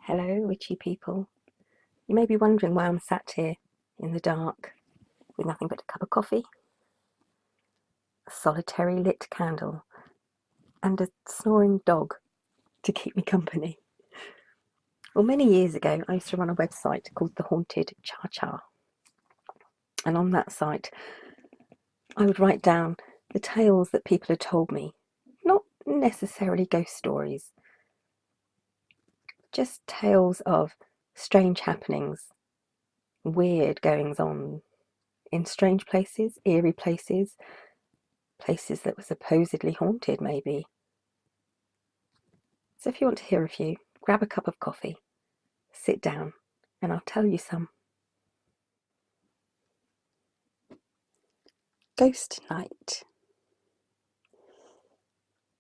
Hello, witchy people. You may be wondering why I'm sat here in the dark with nothing but a cup of coffee, a solitary lit candle, and a snoring dog to keep me company. Well, many years ago, I used to run a website called the Haunted ChaCha. And on that site, I would write down the tales that people had told me, not necessarily ghost stories, just tales of strange happenings, weird goings on in strange places, eerie places, places that were supposedly haunted, maybe. So if you want to hear a few, grab a cup of coffee, sit down, and I'll tell you some. Ghost night.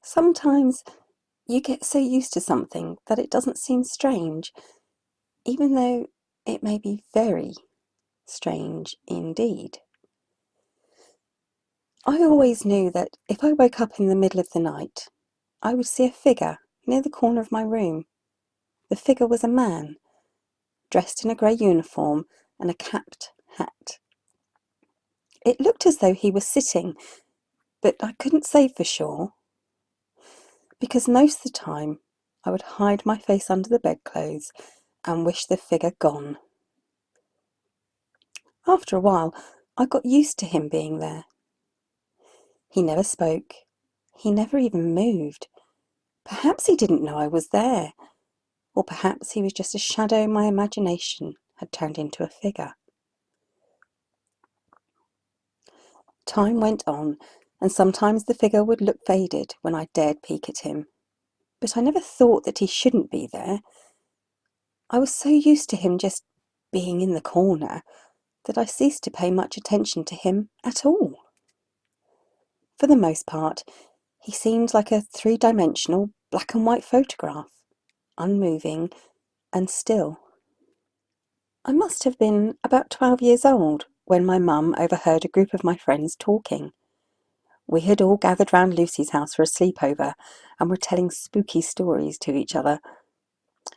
Sometimes you get so used to something that it doesn't seem strange, even though it may be very strange indeed. I always knew that if I woke up in the middle of the night, I would see a figure near the corner of my room. The figure was a man, dressed in a grey uniform and a capped hat. It looked as though he was sitting, but I couldn't say for sure, because most of the time I would hide my face under the bedclothes and wish the figure gone. After a while, I got used to him being there. He never spoke. He never even moved. Perhaps he didn't know I was there, or perhaps he was just a shadow my imagination had turned into a figure. Time went on, and sometimes the figure would look faded when I dared peek at him. But I never thought that he shouldn't be there. I was so used to him just being in the corner that I ceased to pay much attention to him at all. For the most part, he seemed like a three-dimensional black and white photograph, unmoving and still. I must have been about 12 years old when my mum overheard a group of my friends talking. We had all gathered round Lucy's house for a sleepover and were telling spooky stories to each other.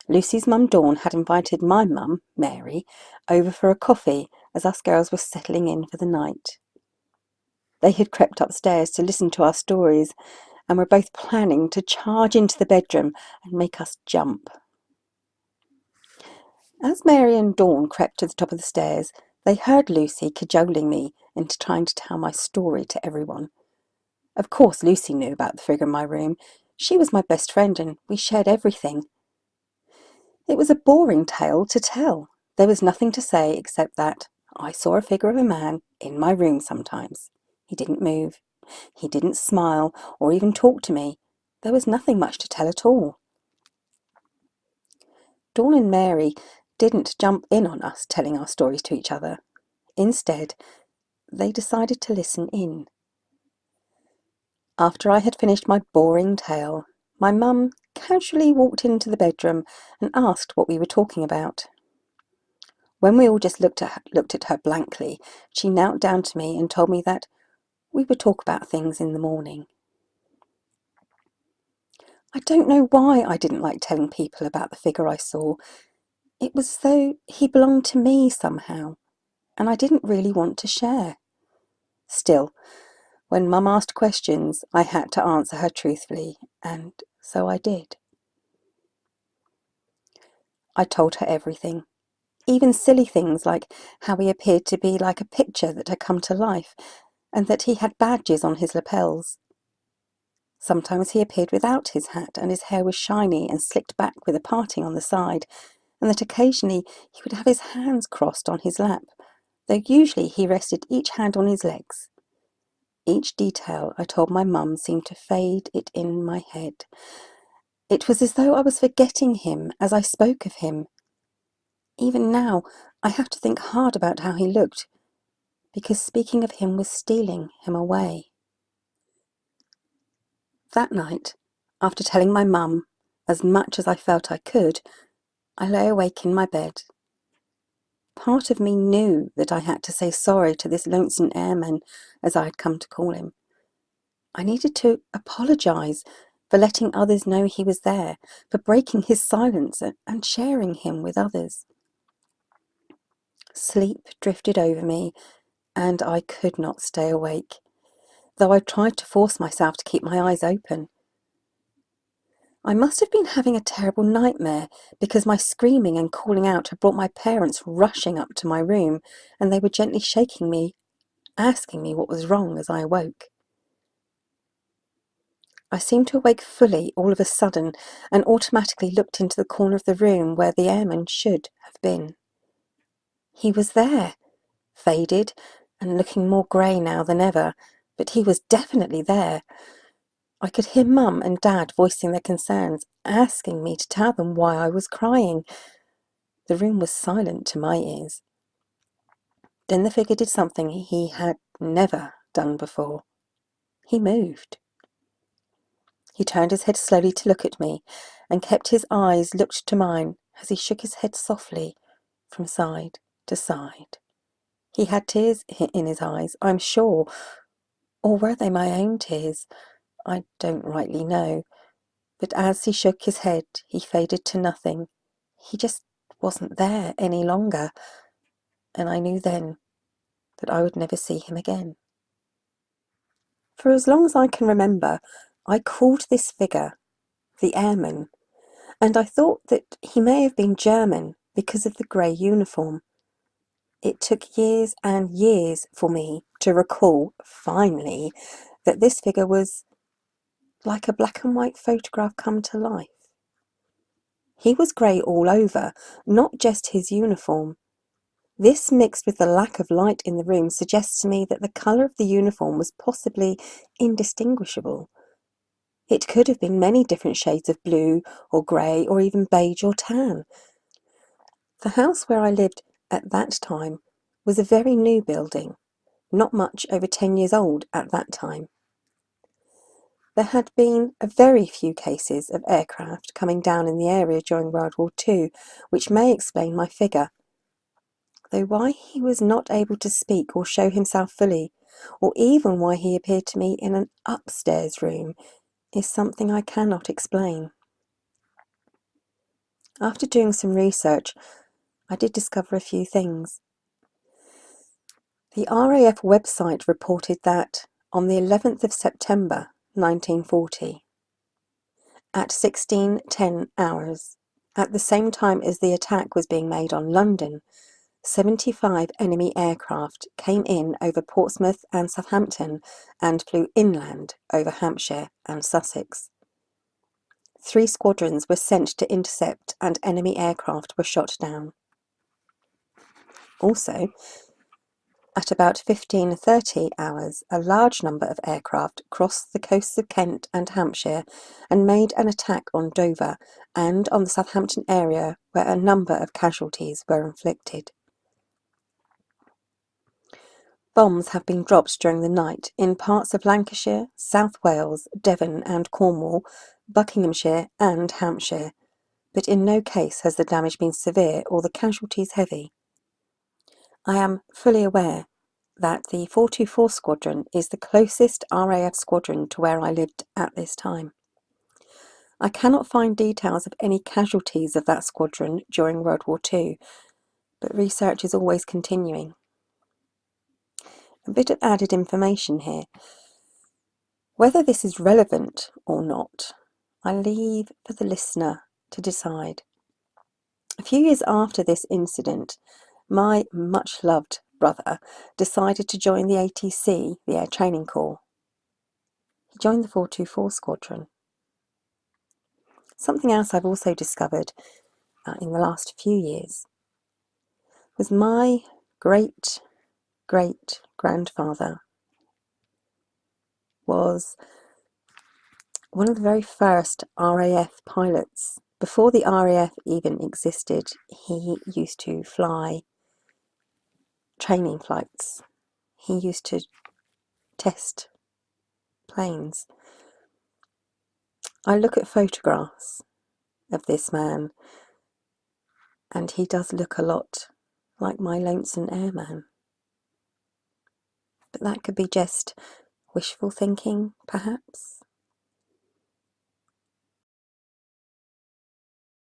Lucy's mum Dawn had invited my mum, Mary, over for a coffee as us girls were settling in for the night. They had crept upstairs to listen to our stories and were both planning to charge into the bedroom and make us jump. As Mary and Dawn crept to the top of the stairs, they heard Lucy cajoling me into trying to tell my story to everyone. Of course, Lucy knew about the figure in my room. She was my best friend and we shared everything. It was a boring tale to tell. There was nothing to say except that I saw a figure of a man in my room sometimes. He didn't move. He didn't smile or even talk to me. There was nothing much to tell at all. Dawn and Mary didn't jump in on us telling our stories to each other. Instead, they decided to listen in. After I had finished my boring tale, my mum casually walked into the bedroom and asked what we were talking about. When we all just looked at her blankly, she knelt down to me and told me that we would talk about things in the morning. I don't know why I didn't like telling people about the figure I saw. It was as though he belonged to me somehow, and I didn't really want to share. Still, when Mum asked questions, I had to answer her truthfully, and so I did. I told her everything, even silly things like how he appeared to be like a picture that had come to life, and that he had badges on his lapels. Sometimes he appeared without his hat, and his hair was shiny and slicked back with a parting on the side, and that occasionally he would have his hands crossed on his lap, though usually he rested each hand on his legs. Each detail I told my mum seemed to fade it in my head. It was as though I was forgetting him as I spoke of him. Even now, I have to think hard about how he looked, because speaking of him was stealing him away. That night, after telling my mum as much as I felt I could, I lay awake in my bed. Part of me knew that I had to say sorry to this lonesome airman, as I had come to call him. I needed to apologise, for letting others know he was there, for breaking his silence and sharing him with others. Sleep drifted over me, and I could not stay awake, though I tried to force myself to keep my eyes open. I must have been having a terrible nightmare, because my screaming and calling out had brought my parents rushing up to my room, and they were gently shaking me, asking me what was wrong as I awoke. I seemed to awake fully all of a sudden, and automatically looked into the corner of the room where the airman should have been. He was there, faded and looking more grey now than ever, but he was definitely there. I could hear Mum and Dad voicing their concerns, asking me to tell them why I was crying. The room was silent to my ears. Then the figure did something he had never done before. He moved. He turned his head slowly to look at me, and kept his eyes looked to mine as he shook his head softly from side to side. He had tears in his eyes, I'm sure, or were they my own tears? I don't rightly know. But as he shook his head, he faded to nothing. He just wasn't there any longer, and I knew then that I would never see him again. For as long as I can remember, I called this figure the airman, and I thought that he may have been German because of the grey uniform. It took years and years for me to recall, finally, that this figure was like a black and white photograph come to life. He was grey all over, not just his uniform. This, mixed with the lack of light in the room, suggests to me that the colour of the uniform was possibly indistinguishable. It could have been many different shades of blue or grey or even beige or tan. The house where I lived at that time was a very new building, not much over 10 years old at that time. There had been a very few cases of aircraft coming down in the area during World War II, which may explain my figure. Though why he was not able to speak or show himself fully, or even why he appeared to me in an upstairs room, is something I cannot explain. After doing some research, I did discover a few things. The RAF website reported that on the 11th of September 1940, at 16:10 hours, at the same time as the attack was being made on London, 75 enemy aircraft came in over Portsmouth and Southampton and flew inland over Hampshire and Sussex. 3 squadrons were sent to intercept, and enemy aircraft were shot down. Also, at about 15:30 hours, a large number of aircraft crossed the coasts of Kent and Hampshire and made an attack on Dover and on the Southampton area, where a number of casualties were inflicted. Bombs have been dropped during the night in parts of Lancashire, South Wales, Devon and Cornwall, Buckinghamshire and Hampshire, but in no case has the damage been severe or the casualties heavy. I am fully aware that the 424 Squadron is the closest RAF squadron to where I lived at this time. I cannot find details of any casualties of that squadron during World War II, but research is always continuing. A bit of added information here. Whether this is relevant or not, I leave for the listener to decide. A few years after this incident, my much-loved brother decided to join the ATC, the Air Training Corps. He joined the 424 Squadron. Something else I've also discovered in the last few years was my great-great-grandfather was one of the very first RAF pilots. Before the RAF even existed, he used to fly training flights. He used to test planes. I look at photographs of this man, and he does look a lot like my lonesome airman. But that could be just wishful thinking, perhaps.